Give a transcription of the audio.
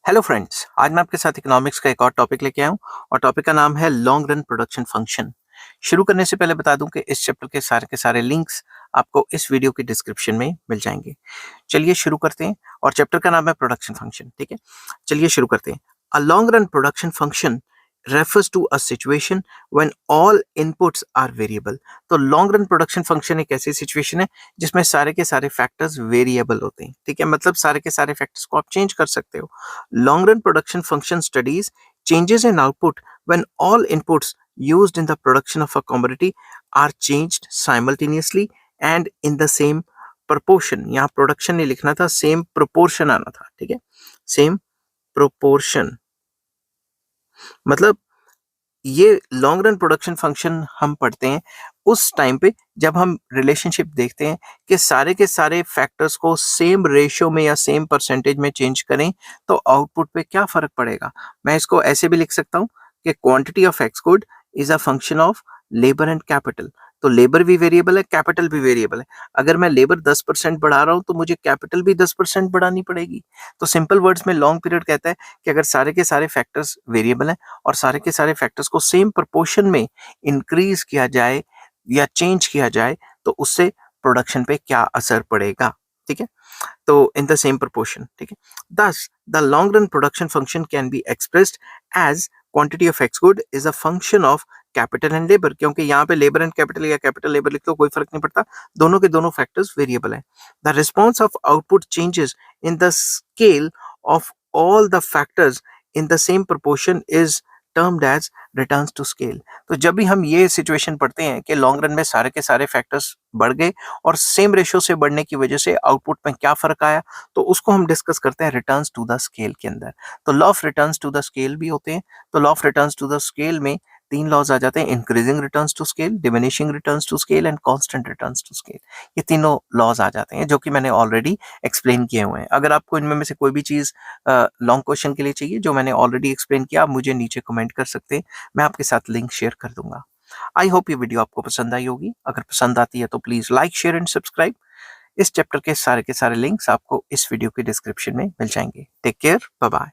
Hello friends, आज मैं आपके साथ इकोनॉमिक्स का एक और टॉपिक लेके आया हूँ और टॉपिक का नाम है लॉन्ग रन प्रोडक्शन फंक्शन। शुरू करने से पहले बता दूं कि इस चैप्टर के सारे लिंक्स आपको इस वीडियो की डिस्क्रिप्शन में मिल जाएंगे। चलिए शुरू करते हैं और चैप्टर का नाम है प्रोडक्शन फंक्शन। ठीक है, चलिए शुरू करते हैं। A long run production function refers to a situation when all inputs are variable। तो लॉन्ग रन प्रोडक्शन फंक्शन एक ऐसी सिचुएशन है जिसमें सारे के सारे फैक्टर्स वेरिएबल होते हैं। ठीक है, मतलब सारे के सारे फैक्टर्स को आप चेंज कर सकते हो। Long run production function studies changes in output when all inputs used in the production of a commodity are changed simultaneously and in the same proportion। यहाँ प्रोडक्शन नहीं लिखना था, सेम प्रोपोर्शन आना था। ठीक है, सेम प्रोपोर्शन मतलब ये लॉन्ग रन प्रोडक्शन फंक्शन हम पढ़ते हैं उस टाइम पे जब हम रिलेशनशिप देखते हैं कि सारे के सारे फैक्टर्स को सेम रेशियो में या सेम परसेंटेज में चेंज करें तो आउटपुट पे क्या फर्क पड़ेगा। मैं इसको ऐसे भी लिख सकता हूँ कि quantity of x good is a function of labour and capital. तो लेबर भी वेरिएबल है, कैपिटल भी वेरिएबल है। अगर मैं लेबर 10% बढ़ा रहा हूँ तो मुझे कैपिटल भी 10% बढ़ानी पड़ेगी। तो सिंपल वर्ड्स में लॉन्ग पीरियड कहता है कि अगर सारे के सारे फैक्टर्स वेरिएबल हैं और सारे के सारे फैक्टर्स को सेम प्रोपोर्शन में इंक्रीज किया जाए या चेंज किया जाए तो उससे प्रोडक्शन पे क्या असर पड़ेगा। ठीक है, तो इन द सेम प्रोपोर्शन। ठीक है, thus the long run production function can be expressed as quantity of x good is a function of capital and labour. क्योंकि यहाँ पे लेबर एंड कैपिटल या कैपिटल लेबर लिख लो कोई फर्क नहीं पड़ता, दोनों के दोनों फैक्टर्स वेरिएबल हैं। The response of output changes in the scale of all the factors in the same proportion is termed as returns to scale. तो जब भी हम ये सिचुएशन पढ़ते हैं कि लॉन्ग रन में सारे के सारे फैक्टर्स बढ़ गए और सेम रेशियो से बढ़ने की वजह से आउटपुट में क्या फर्क आया, तो उसको हम डिस्कस करते हैं रिटर्न्स टू द स्केल के अंदर। तो law of returns to the scale भी होते हैं। तो law of returns to the scale में तीन लॉज आ जाते हैं, increasing returns to scale, diminishing returns to scale and constant returns to scale. ये तीनों लॉज आ जाते हैं जो कि मैंने ऑलरेडी एक्सप्लेन किए हुए हैं। अगर आपको इनमें में से कोई भी चीज लॉन्ग क्वेश्चन के लिए चाहिए जो मैंने ऑलरेडी एक्सप्लेन किया, आप मुझे नीचे कमेंट कर सकते हैं, मैं आपके साथ लिंक शेयर कर दूंगा। आई होप ये वीडियो आपको पसंद आई होगी। अगर पसंद आती है तो please like share and subscribe. इस चैप्टर के सारे लिंक्स आपको इस वीडियो के डिस्क्रिप्शन में मिल जाएंगे। Take care, bye bye.